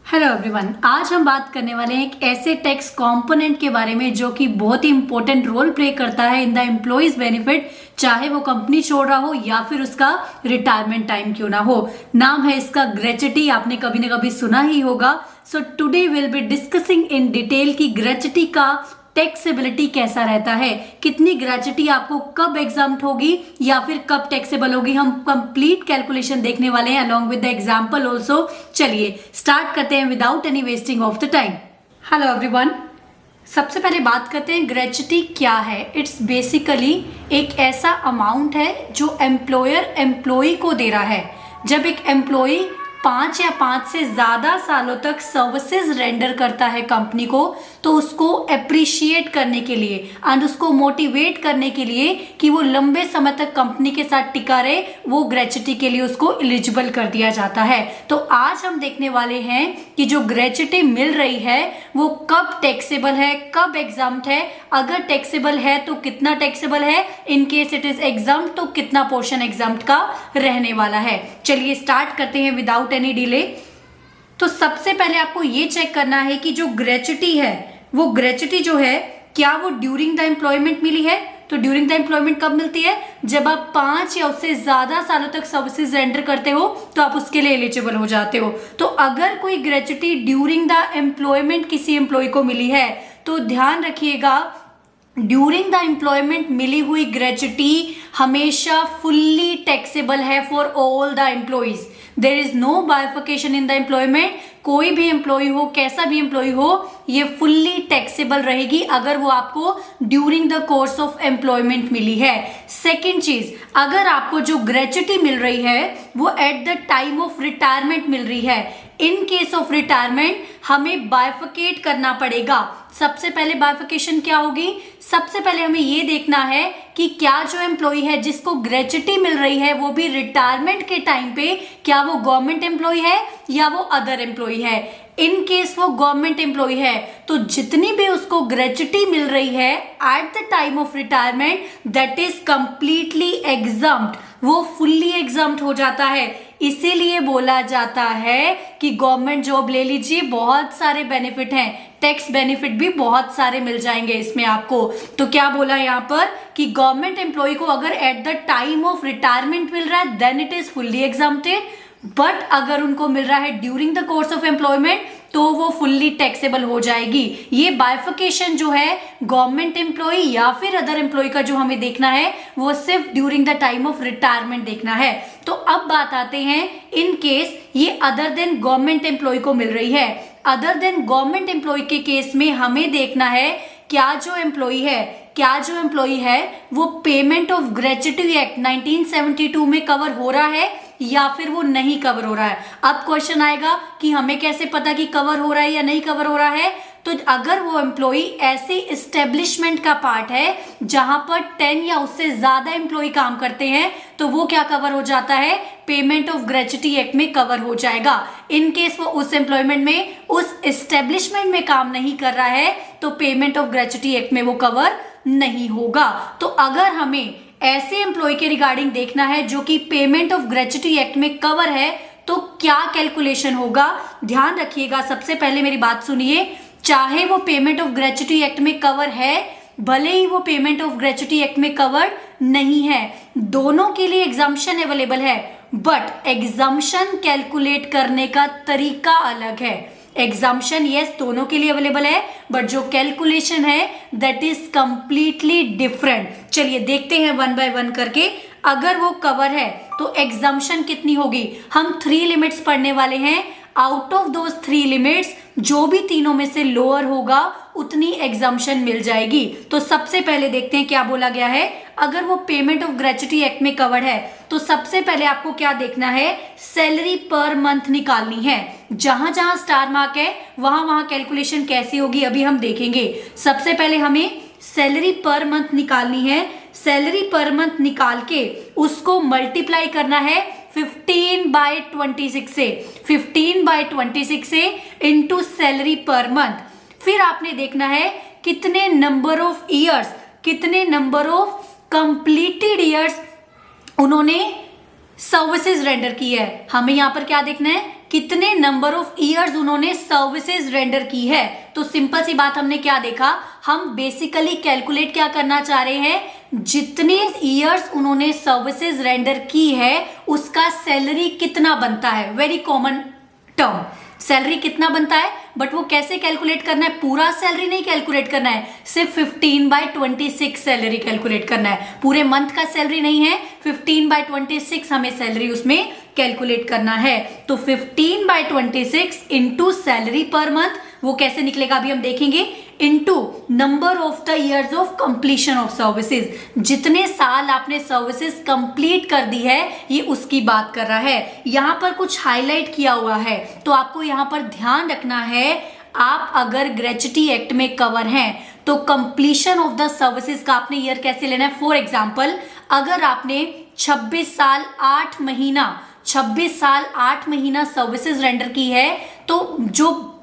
Hello everyone, आज हम बात करने वाले हैं एक ऐसे टैक्स कंपोनेंट के बारे में जो कि बहुत ही इंपॉर्टेंट रोल प्ले करता है इन द एम्प्लॉइज बेनिफिट, चाहे वो कंपनी छोड़ रहा हो या फिर उसका रिटायरमेंट टाइम क्यों ना हो। नाम है इसका ग्रेच्युटी। आपने कभी ना कभी सुना ही होगा। So today will be discussing in detail कि ग्रेच्युटी का टैक्सेबिलिटी कैसा रहता है, कितनी ग्रेच्युटी आपको कब एग्जाम्प्ट होगी या फिर कब टैक्सेबल होगी। हम कंप्लीट कैलकुलेशन देखने वाले हैं along with the example also. चलिए स्टार्ट करते हैं without any wasting of the time. Hello everyone, सबसे पहले बात करते हैं ग्रेच्युटी क्या है। इट्स बेसिकली एक ऐसा अमाउंट है जो एम्प्लॉयर एम्प्लॉय को दे रहा है। जब एक एम्प्लॉय 5 या 5 से ज्यादा सालों तक सर्विसेज रेंडर करता है कंपनी को, तो उसको अप्रिशिएट करने के लिए एंड उसको मोटिवेट करने के लिए कि वो लंबे समय तक कंपनी के साथ टिका रहे, वो ग्रेच्युटी के लिए उसको एलिजिबल कर दिया जाता है। तो आज हम देखने वाले हैं कि जो ग्रेच्युटी मिल रही है वो कब टैक्सेबल है, कब एग्जाम्प्ट है, अगर टैक्सेबल है तो कितना टैक्सेबल है, in case it is exempt तो कितना पोर्शन एग्जाम्प्ट का रहने वाला है। चलिए स्टार्ट करते हैं विदाउट एनी डिले। तो सबसे पहले आपको ये चेक करना है कि जो ग्रेच्युटी है वो ग्रेच्युटी जो है क्या वो ड्यूरिंग द एम्प्लॉयमेंट मिली है। तो ड्यूरिंग द एम्प्लॉयमेंट कब मिलती है? जब आप 5 या उससे ज्यादा सालों तक सर्विसेज रेंडर करते हो तो आप उसके लिए एलिजिबल हो जाते हो। तो अगर कोई ग्रेच्युटी ड्यूरिंग द एम्प्लॉयमेंट किसी एम्प्लॉय को मिली है तो ध्यान रखिएगा, ड्यूरिंग द एम्प्लॉयमेंट मिली हुई ग्रेच्युटी हमेशा फुल्ली टैक्सेबल है for all the employees. There is no bifurcation in the employment. कोई भी एम्प्लॉय हो, कैसा भी एम्प्लॉय हो, ये फुल्ली टैक्सेबल रहेगी अगर वो आपको during the course of employment मिली है। सेकेंड चीज, अगर आपको जो ग्रेच्युटी मिल रही है वो at the time of retirement मिल रही है, इन केस ऑफ रिटायरमेंट हमें बाइफिकेट करना पड़ेगा। सबसे पहले बाइफिकेशन क्या होगी? सबसे पहले हमें ये देखना है कि क्या जो एम्प्लॉय है जिसको ग्रेच्युटी मिल रही है वो भी रिटायरमेंट के टाइम पे क्या वो गवर्नमेंट एम्प्लॉय है या वो अदर एम्प्लॉय है। इन केस वो गवर्नमेंट एम्प्लॉय है तो जितनी भी उसको ग्रेच्युटी मिल रही है at the time of retirement that is completely exempt, वो फुल्ली एग्जम्प्ट हो जाता है। इसीलिए बोला जाता है कि गवर्नमेंट जॉब ले लीजिए, बहुत सारे बेनिफिट हैं, टैक्स बेनिफिट भी बहुत सारे मिल जाएंगे इसमें आपको। तो क्या बोला यहाँ पर कि गवर्नमेंट एम्प्लॉय को अगर at the time of retirement मिल रहा है then it is fully exempted, but अगर उनको मिल रहा है during the course of employment तो वो फुल्ली टैक्सेबल हो जाएगी। ये बाइफिकेशन जो है गवर्नमेंट एम्प्लॉय या फिर अदर एम्प्लॉय का जो हमें देखना है वो सिर्फ during the time of retirement देखना है। तो अब बात आते हैं, इन केस ये अदर देन गवर्नमेंट एम्प्लॉय को मिल रही है, अदर देन गवर्नमेंट एम्प्लॉय के केस में हमें देखना है क्या जो एम्प्लॉय है वो पेमेंट ऑफ ग्रेच्युटी एक्ट 1972 में कवर हो रहा है या फिर वो नहीं कवर हो रहा है। अब क्वेश्चन आएगा कि हमें कैसे पता कि कवर हो रहा है या नहीं कवर हो रहा है। तो अगर वो एम्प्लॉय ऐसी एस्टेब्लिशमेंट का पार्ट है जहां पर 10 या उससे ज्यादा एम्प्लॉय काम करते हैं तो वो क्या कवर हो जाता है? पेमेंट ऑफ ग्रेच्युटी एक्ट में कवर हो जाएगा। इन केस वो उस एम्प्लॉयमेंट में, उस एस्टेब्लिशमेंट में काम नहीं कर रहा है तो पेमेंट ऑफ ग्रेच्युटी एक्ट में वो कवर नहीं होगा। तो अगर हमें ऐसे एम्प्लॉय के रिगार्डिंग देखना है जो कि पेमेंट ऑफ ग्रेच्युटी एक्ट में कवर है तो क्या कैलकुलेशन होगा? ध्यान रखिएगा, सबसे पहले मेरी बात सुनिए। चाहे वो पेमेंट ऑफ ग्रेच्युटी एक्ट में कवर है, भले ही वो पेमेंट ऑफ ग्रेच्युटी एक्ट में कवर नहीं है, दोनों के लिए एग्जम्पशन अवेलेबल है, बट एग्जम्पशन कैलकुलेट करने का तरीका अलग है। एग्जम्पशन यस दोनों के लिए अवेलेबल है, बट जो कैलकुलेशन है दैट इज कंप्लीटली डिफरेंट। चलिए देखते हैं वन बाय वन करके। अगर वो कवर है तो एग्जम्पशन कितनी होगी? हम 3 लिमिट्स पढ़ने वाले हैं। आउट ऑफ दोज 3 लिमिट्स जो भी तीनों में से लोअर होगा उतनी एग्जम्पशन मिल जाएगी। तो सबसे पहले देखते हैं क्या बोला गया है। अगर वो पेमेंट ऑफ ग्रेच्युटी एक्ट में कवर्ड है तो सबसे पहले आपको क्या देखना है? सैलरी पर मंथ निकालनी है। जहां जहां स्टार मार्क है वहां वहां कैलकुलेशन कैसी होगी अभी हम देखेंगे। सबसे पहले हमें सैलरी पर मंथ निकालनी है। सैलरी पर मंथ निकाल के उसको मल्टीप्लाई करना है 15/26 से, 15/26 से इंटू सैलरी पर मंथ। फिर आपने देखना है कितने नंबर ऑफ ईयर्स, कितने नंबर ऑफ कंप्लीटेड ईयर्स उन्होंने सर्विसेज रेंडर की है। हमें यहां पर क्या देखना है? कितने नंबर ऑफ ईयर्स उन्होंने सर्विसेज रेंडर की है। तो सिंपल सी बात हमने क्या देखा, हम बेसिकली कैलकुलेट क्या करना चाह रहे हैं, जितने ईयर्स उन्होंने सर्विसेज रेंडर की है उसका सैलरी कितना बनता है। वेरी कॉमन टर्म, सैलरी कितना बनता है, बट वो कैसे कैलकुलेट करना है, पूरा सैलरी नहीं कैलकुलेट करना है, सिर्फ 15/26 सैलरी कैलकुलेट करना है। पूरे मंथ का सैलरी नहीं है, 15/26 हमें सैलरी उसमें कैलकुलेट करना है। तो 15/26 इंटू सैलरी पर मंथ, वो कैसे निकलेगा अभी हम देखेंगे, into number of the years of completion of services, जितने साल आपने सर्विसेज कंप्लीट कर दी है ये उसकी बात कर रहा है। यहां पर कुछ हाईलाइट किया हुआ है तो आपको यहां पर ध्यान रखना है, आप अगर ग्रेच्युटी एक्ट में कवर हैं तो कंप्लीशन ऑफ द सर्विसेज का आपने ईयर कैसे लेना है। फॉर एग्जांपल, अगर आपने 26 साल 8 महीना सर्विसेज रेंडर की है तो जो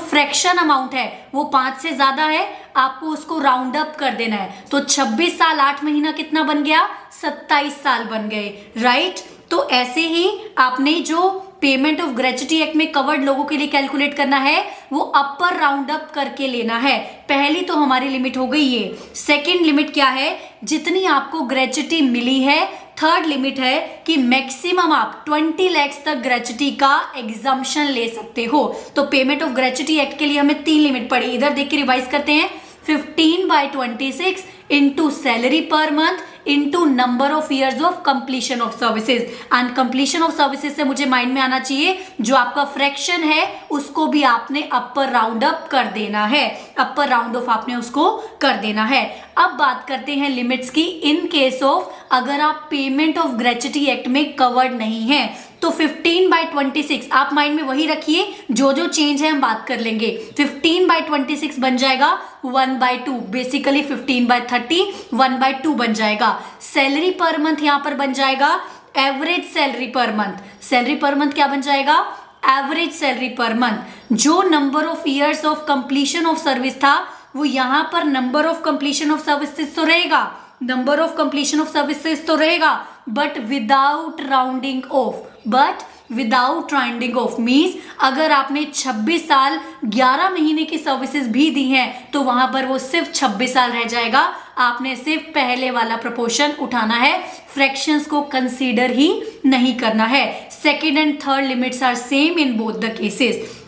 फ्रैक्शन अमाउंट है वो 5 से ज्यादा है, आपको उसको राउंड अप कर देना है। तो 26 साल 8 महीना कितना बन गया, 27 साल बन गए, राइट। तो ऐसे ही आपने जो पेमेंट ऑफ ग्रेच्युटी एक्ट में कवर्ड लोगों के लिए कैलकुलेट करना है वो अपर राउंड अप करके लेना है। पहली तो हमारी लिमिट हो गई ये। सेकंड लिमिट क्या है, जितनी आपको ग्रेच्युटी मिली है। थर्ड लिमिट है कि मैक्सिमम आप 20 लाख तक ग्रेच्युटी का एग्जम्पशन ले सकते हो। तो पेमेंट ऑफ ग्रेच्युटी एक्ट के लिए हमें 3 लिमिट पड़ी, इधर देख के रिवाइज करते हैं। 15/26 into salary per month into number of years of completion of services. And completion of services से मुझे माइंड में आना चाहिए जो आपका फ्रैक्शन है उसको भी आपने अपर राउंड अप कर देना है, अपर राउंड ऑफ आपने उसको कर देना है। अब बात करते हैं लिमिट्स की। इन केस ऑफ अगर आप पेमेंट ऑफ ग्रेच्युटी एक्ट में कवर्ड नहीं है तो 15/26 आप माइंड में वही रखिए, जो जो चेंज है हम बात कर लेंगे। 15/26 बन जाएगा 1/2, बेसिकली 15/30 1/2 बन जाएगा। सैलरी पर मंथ यहां पर बन जाएगा average salary per month. Salary per month क्या बन जाएगा, एवरेज सैलरी पर मंथ। जो number of years of completion of service था वो यहां पर number of completion of services तो रहेगा, number of completion of services तो रहेगा, but without rounding off. But without rounding off means अगर आपने 26 साल 11 महीने की सर्विसेज भी दी हैं तो वहां पर वो सिर्फ 26 साल रह जाएगा। आपने सिर्फ पहले वाला प्रपोर्शन उठाना है, फ्रैक्शंस को कंसीडर ही नहीं करना है। Second and third limits are same in both the cases.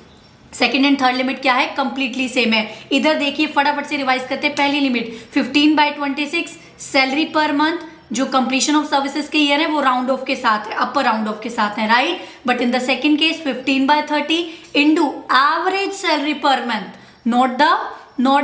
Second and third limit क्या है, कंप्लीटली सेम है। इधर देखिए फटाफट से रिवाइज करते हैं। पहली लिमिट 15/26 सैलरी पर मंथ, जो कंप्लीशन ऑफ सर्विसेज के ईयर है वो राउंड ऑफ के साथ है, अपर राउंड ऑफ के साथ है, right. But in the second case 15/30 into average salary per month, not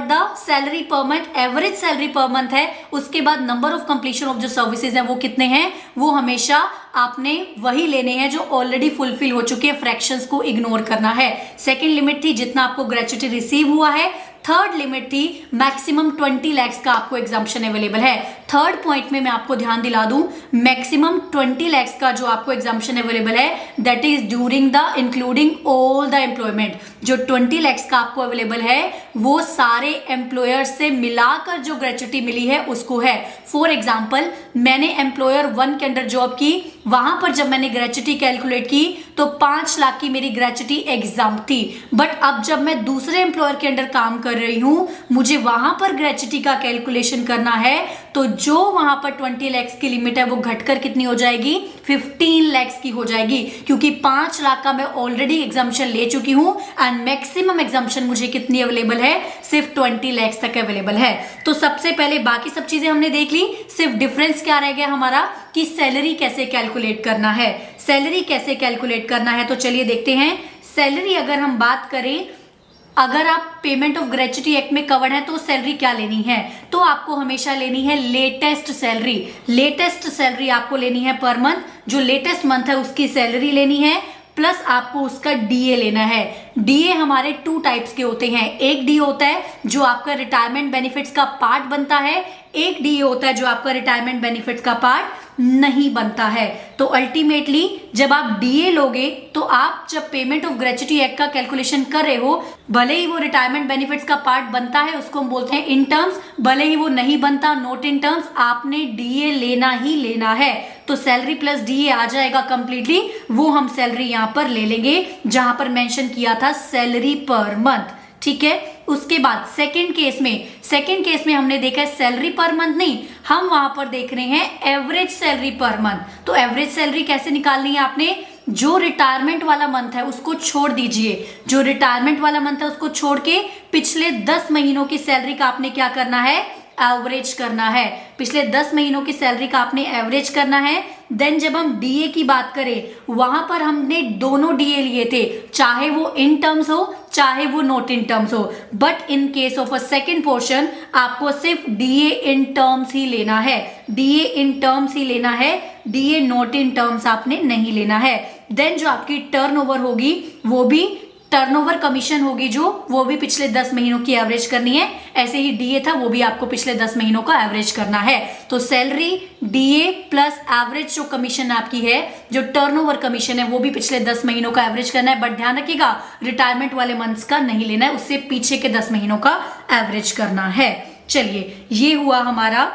the salary per month, average salary per month है। उसके बाद नंबर ऑफ कंप्लीशन ऑफ जो सर्विसेज है वो कितने हैं, वो हमेशा आपने वही लेने हैं जो ऑलरेडी फुलफिल हो चुके हैं, फ्रैक्शंस को इग्नोर करना है। सेकंड लिमिट थी जितना आपको ग्रेच्युटी रिसीव हुआ है। थर्ड लिमिट थी मैक्सिमम 20 लाख का आपको एग्जाम्पशन अवेलेबल है। थर्ड पॉइंट में मैं आपको ध्यान दिला दूं, मैक्सिमम 20 लाख का जो आपको एग्जाम्पशन अवेलेबल है that is during the including all the employment. जो 20 लाख का आपको अवेलेबल है वो सारे एम्प्लॉयर से मिलाकर जो ग्रेच्युटी मिली है उसको है। फॉर एग्जाम्पल, मैंने एम्प्लॉयर 1 के अंडर जॉब की, वहां पर जब मैंने ग्रेच्युटी कैलकुलेट की तो 5 लाख की मेरी ग्रेच्युटी एग्जाम थी। बट अब जब मैं दूसरे एम्प्लॉयर के अंडर काम कर रही हूं, मुझे वहां पर ग्रेच्युटी का कैलकुलेशन करना है, तो जो वहां पर 20 लाख की लिमिट है वो घटकर कितनी हो जाएगी, 15 लाख की हो जाएगी, क्योंकि 5 लाख का मैं ऑलरेडी एग्जाम्पशन ले चुकी हूं एंड मैक्सिमम एग्जाम्पशन मुझे कितनी अवेलेबल है, सिर्फ 20 लाख तक अवेलेबल है। तो सबसे पहले बाकी सब चीजें हमने देख ली, सिर्फ डिफरेंस क्या रह गया हमारा कि सैलरी कैसे कैलकुलेट करना है। सैलरी कैसे कैलकुलेट करना है तो चलिए देखते हैं। सैलरी अगर हम बात करें, अगर आप पेमेंट ऑफ ग्रेच्युटी एक्ट में कवर्ड है तो सैलरी क्या लेनी है, तो आपको हमेशा लेनी है लेटेस्ट सैलरी। लेटेस्ट सैलरी आपको लेनी है पर मंथ, जो लेटेस्ट मंथ है उसकी सैलरी लेनी है, प्लस आपको उसका डीए लेना है। डीए हमारे 2 टाइप्स के होते हैं। एक डी होता है जो आपका रिटायरमेंट बेनिफिट्स का पार्ट बनता है, एक डीए होता है जो आपका रिटायरमेंट बेनिफिट्स का पार्ट नहीं बनता है। तो अल्टीमेटली जब आप डीए लोगे तो आप जब पेमेंट ऑफ ग्रेच्युटी एक्ट का कैलकुलेशन कर रहे हो, भले ही वो रिटायरमेंट बेनिफिट्स का पार्ट बनता है, उसको हम बोलते हैं इन टर्म्स, भले ही वो नहीं बनता नोट इन टर्म्स, आपने डीए लेना ही लेना है। तो सैलरी प्लस डीए आ जाएगा कंप्लीटली, वो हम सैलरी यहां पर ले लेंगे जहां पर मेंशन किया था सैलरी पर मंथ, ठीक है। उसके बाद सेकंड केस में हमने देखा है सैलरी पर मंथ नहीं, हम वहां पर देख रहे हैं एवरेज सैलरी पर मंथ। तो एवरेज सैलरी कैसे निकालनी है आपने, जो रिटायरमेंट वाला मंथ है उसको छोड़ दीजिए, जो रिटायरमेंट वाला मंथ है उसको छोड़ के पिछले 10 महीनों की सैलरी का आपने क्या करना है, एवरेज करना है। पिछले 10 महीनों की सैलरी का आपने एवरेज करना है। देन जब हम डीए की बात करें वहां पर हमने दोनों डीए लिए थे, चाहे वो इन टर्म्स हो चाहे वो नोट इन टर्म्स हो, but in case of a second portion आपको सिर्फ डीए इन टर्म्स ही लेना है, डीए इन टर्म्स ही लेना है, डीए नोट इन टर्म्स आपने नहीं लेना है। देन जो आपकी टर्नओवर होगी वो भी टर्नओवर कमीशन होगी, जो वो भी पिछले 10 महीनों की एवरेज करनी है। ऐसे ही डीए था वो भी आपको पिछले 10 महीनों का एवरेज करना है। तो सैलरी, डीए प्लस एवरेज जो कमीशन आपकी है, जो टर्नओवर कमीशन है, वो भी पिछले 10 महीनों का एवरेज करना है। बट ध्यान रखिएगा रिटायरमेंट वाले मंथ्स का नहीं लेना है, उससे पीछे के 10 महीनों का एवरेज करना है। चलिए ये हुआ हमारा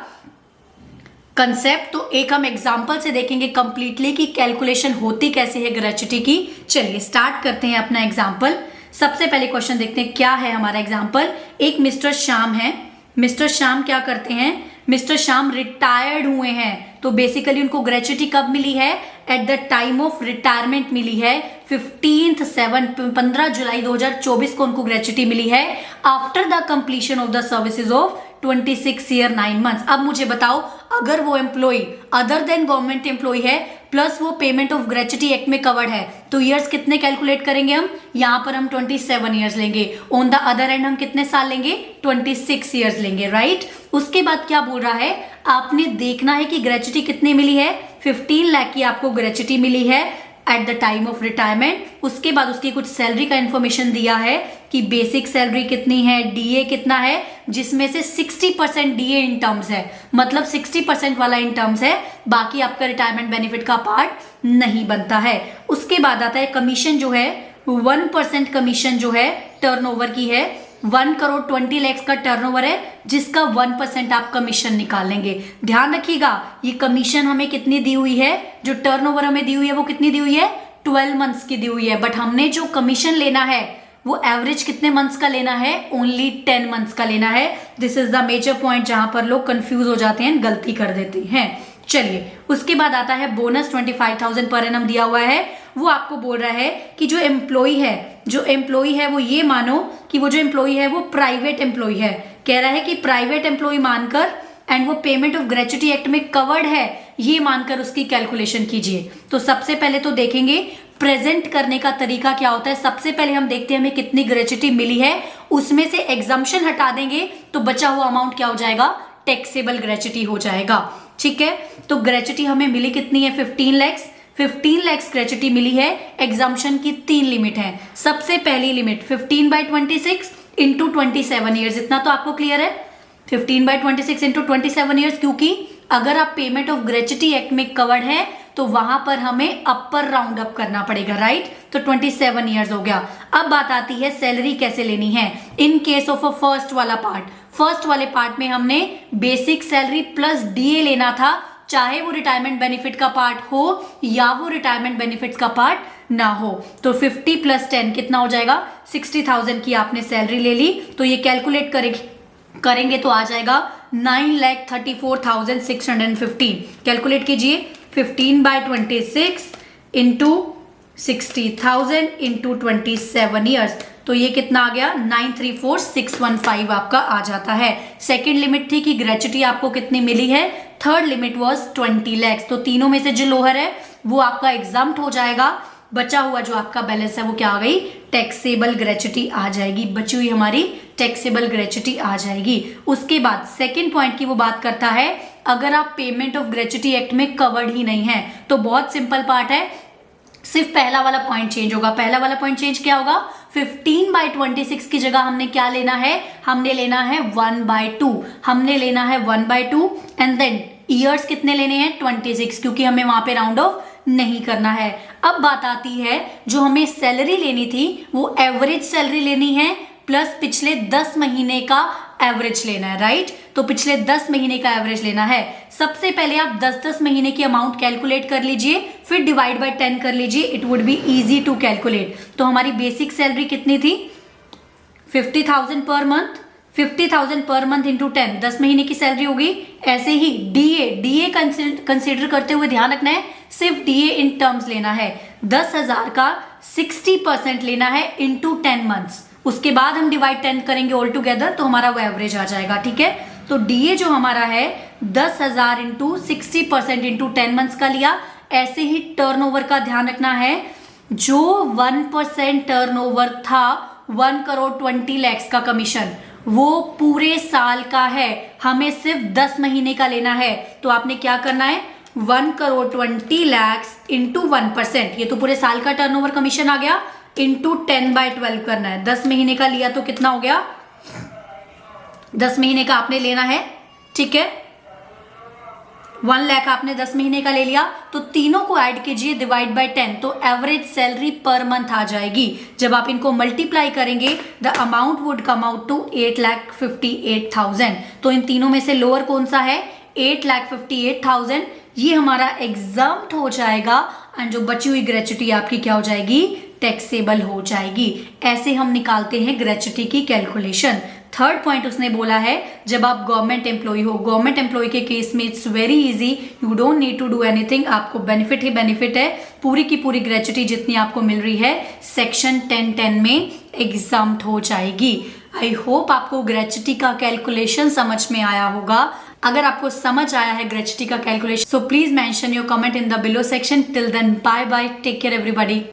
कंसेप्ट। तो एक हम एग्जांपल से देखेंगे कंप्लीटली कि कैलकुलेशन होती कैसे है ग्रेच्युटी की। चलिए स्टार्ट करते हैं अपना एग्जांपल। सबसे पहले क्वेश्चन देखते हैं क्या है हमारा एग्जांपल। एक मिस्टर श्याम है, मिस्टर श्याम क्या करते हैं, मिस्टर श्याम रिटायर्ड हुए हैं। तो बेसिकली उनको ग्रेच्युटी कब मिली है, at the time of retirement मिली है 15 जुलाई 2024 को उनको ग्रेच्युटी मिली है, after the completion of the services of 26 year 9 months. अब मुझे बताओ अगर वो employee other than government employee है प्लस वो पेमेंट ऑफ ग्रेच्युटी एक्ट में कवर्ड है, तो ईयर्स कितने कैलकुलेट करेंगे हम, यहाँ पर हम 27 ईयर्स लेंगे, ऑन द अदर एंड हम कितने साल लेंगे, 26 ईयर्स लेंगे, राइट। उसके बाद क्या बोल रहा है, आपने देखना है कि ग्रेच्युटी कितने मिली है, 15 लाख की आपको ग्रेच्युटी मिली है at the time of retirement. उसके बाद उसकी कुछ सैलरी का इंफॉर्मेशन दिया है कि बेसिक सैलरी कितनी है, डीए कितना है, जिसमें से 60% डीए इन टर्म्स है, मतलब 60% वाला इन टर्म्स है, बाकी आपका रिटायरमेंट बेनिफिट का पार्ट नहीं बनता है। उसके बाद आता है कमीशन जो है 1% कमीशन जो है टर्नओवर की है, 1 करोड़ 20 लाख का टर्नओवर है जिसका 1% आप कमीशन निकालेंगे। ध्यान रखिएगा ये कमीशन हमें कितनी दी हुई है, जो टर्नओवर हमें दी हुई है वो कितनी दी हुई है, 12 मंथ्स की दी हुई है, बट हमने जो कमीशन लेना है वो एवरेज कितने मंथ्स का लेना है, ओनली 10 मंथ्स का लेना है। This is the major point जहां पर लोग कंफ्यूज हो जाते हैं, गलती कर देते हैं। चलिए उसके बाद आता है बोनस 25,000 पर एनम दिया हुआ है। वो आपको बोल रहा है कि जो एम्प्लॉय है वो ये मानो कि वो जो एम्प्लॉय है वो प्राइवेट एम्प्लॉय है, कह रहा है कि प्राइवेट एम्प्लॉय मानकर एंड वो पेमेंट ऑफ ग्रेच्युटी एक्ट में कवर्ड है ये मानकर उसकी कैलकुलेशन कीजिए। तो सबसे पहले तो देखेंगे प्रेजेंट करने का तरीका क्या होता है। सबसे पहले हम देखते हैं हमें कितनी ग्रेच्युटी मिली है, उसमें से एग्जम्पशन हटा देंगे तो बचा हुआ अमाउंट क्या हो जाएगा, टैक्सेबल ग्रेच्युटी हो जाएगा, ठीक है। तो ग्रेच्युटी हमें मिली कितनी है, 15 लाख ग्रेच्युटी मिली है। एग्जम्पशन की 3 लिमिट है। सबसे पहली लिमिट 15/26 इंटू 27 ईयर्स, इतना तो आपको क्लियर है, 15/26 इंटू 27 ईयर्स, क्योंकि अगर आप पेमेंट ऑफ ग्रेच्युटी एक्ट में कवर्ड है तो वहां पर हमें अपर राउंड अप करना पड़ेगा, राइट। तो 27 ईयर्स हो गया। अब बात आती है सैलरी कैसे लेनी है। In case of a first वाले पार्ट में हमने बेसिक सैलरी प्लस डीए लेना था, चाहे वो रिटायरमेंट बेनिफिट का पार्ट हो या वो रिटायरमेंट बेनिफिट्स का पार्ट ना हो। तो 50 + 10 कितना हो जाएगा, 60,000 की आपने सैलरी ले ली। तो ये कैलकुलेट करेंगे तो आ जाएगा 9,34,615। कैलकुलेट कीजिए, 15/26 इंटू 60,000 इंटू 27 ईयर्स, तो ये कितना आ गया, 934,615 आपका आ जाता है। सेकेंड लिमिट थी कि ग्रेच्युटी आपको कितनी मिली है, थर्ड लिमिट वाज 20 लाख। तो तीनों में से जो लोअर है वो आपका एग्जाम्प्ट हो जाएगा, बचा हुआ जो आपका बैलेंस है वो क्या आ गई, टैक्सेबल ग्रेच्युटी आ जाएगी, बची हुई हमारी टैक्सेबल ग्रेच्युटी आ जाएगी। उसके बाद सेकेंड पॉइंट की वो बात करता है, अगर आप पेमेंट ऑफ ग्रेच्युटी एक्ट में कवर्ड ही नहीं है तो बहुत सिंपल पार्ट है, सिर्फ पहला वाला पॉइंट चेंज होगा। पहला वाला पॉइंट चेंज क्या होगा, 15/26 की जगह हमने क्या लेना है, हमने लेना है 1/2, हमने लेना है 1/2 एंड देन ईयर्स कितने लेने हैं 26, क्योंकि हमें वहां पे राउंड ऑफ नहीं करना है। अब बात आती है जो हमें सैलरी लेनी थी वो एवरेज सैलरी लेनी है प्लस पिछले 10 महीने का एवरेज लेना है, राइट। तो पिछले 10 महीने का एवरेज लेना है। सबसे पहले आप 10-10 महीने की अमाउंट कैलकुलेट कर लीजिए, फिर डिवाइड बाय 10 कर लीजिए, it would be easy to calculate. तो हमारी बेसिक सैलरी कितनी थी 50,000 per month, 50,000 per month into 10, 10 महीने की सैलरी होगी। ऐसे ही डीए कंसिडर करते हुए ध्यान रखना है, सिर्फ डीए इन टर्म्स लेना है, 10,000 का 60% लेना है इंटू 10 मंथ्स। उसके बाद हम डिवाइड 10 करेंगे ऑल टुगेदर, तो हमारा वो एवरेज आ जाएगा, ठीक है। तो डीए जो हमारा है 10,000 इंटू 60% इंटू 10 मंथ्स का लिया। ऐसे ही टर्नओवर का ध्यान रखना है, जो 1% टर्नओवर था 1,20,00,000 का कमीशन, वो पूरे साल का है, हमें सिर्फ 10 महीने का लेना है। तो आपने क्या करना है 1,20,00,000 इंटू 1%, ये तो पूरे साल का टर्नओवर कमीशन आ गया, इंटू 10/12 करना है। 10 महीने का लिया तो कितना हो गया, 10 महीने का आपने लेना है, ठीक है। 1 लाख आपने 10 महीने का ले लिया, तो तीनों को ऐड कीजिए, डिवाइड बाय 10, तो एवरेज सैलरी पर मंथ आ जाएगी। जब आप इनको मल्टीप्लाई करेंगे the amount would come out to 8,58,000। तो इन तीनों में से लोअर कौन सा है 8,58,000, ये हमारा एग्जाम्प्ट हो जाएगा एंड जो बची हुई ग्रेच्युटी आपकी क्या हो जाएगी, टैक्सेबल हो जाएगी। ऐसे हम निकालते हैं ग्रेच्युटी की कैलकुलेशन। थर्ड पॉइंट उसने बोला है, जब आप गवर्नमेंट एम्प्लॉय हो, गवर्नमेंट एम्प्लॉय के केस में it's very easy, you don't need to do anything, आपको बेनिफिट ही बेनिफिट है। पूरी की पूरी ग्रेच्युटी जितनी आपको मिल रही है सेक्शन 10(10) में एग्जाम्प्ट हो जाएगी। आई होप आपको ग्रेच्युटी का कैलकुलेशन समझ में आया होगा। अगर आपको समझ आया है ग्रेच्युटी का calculation, so please mention your comment in the below section. Till then bye bye, take care everybody.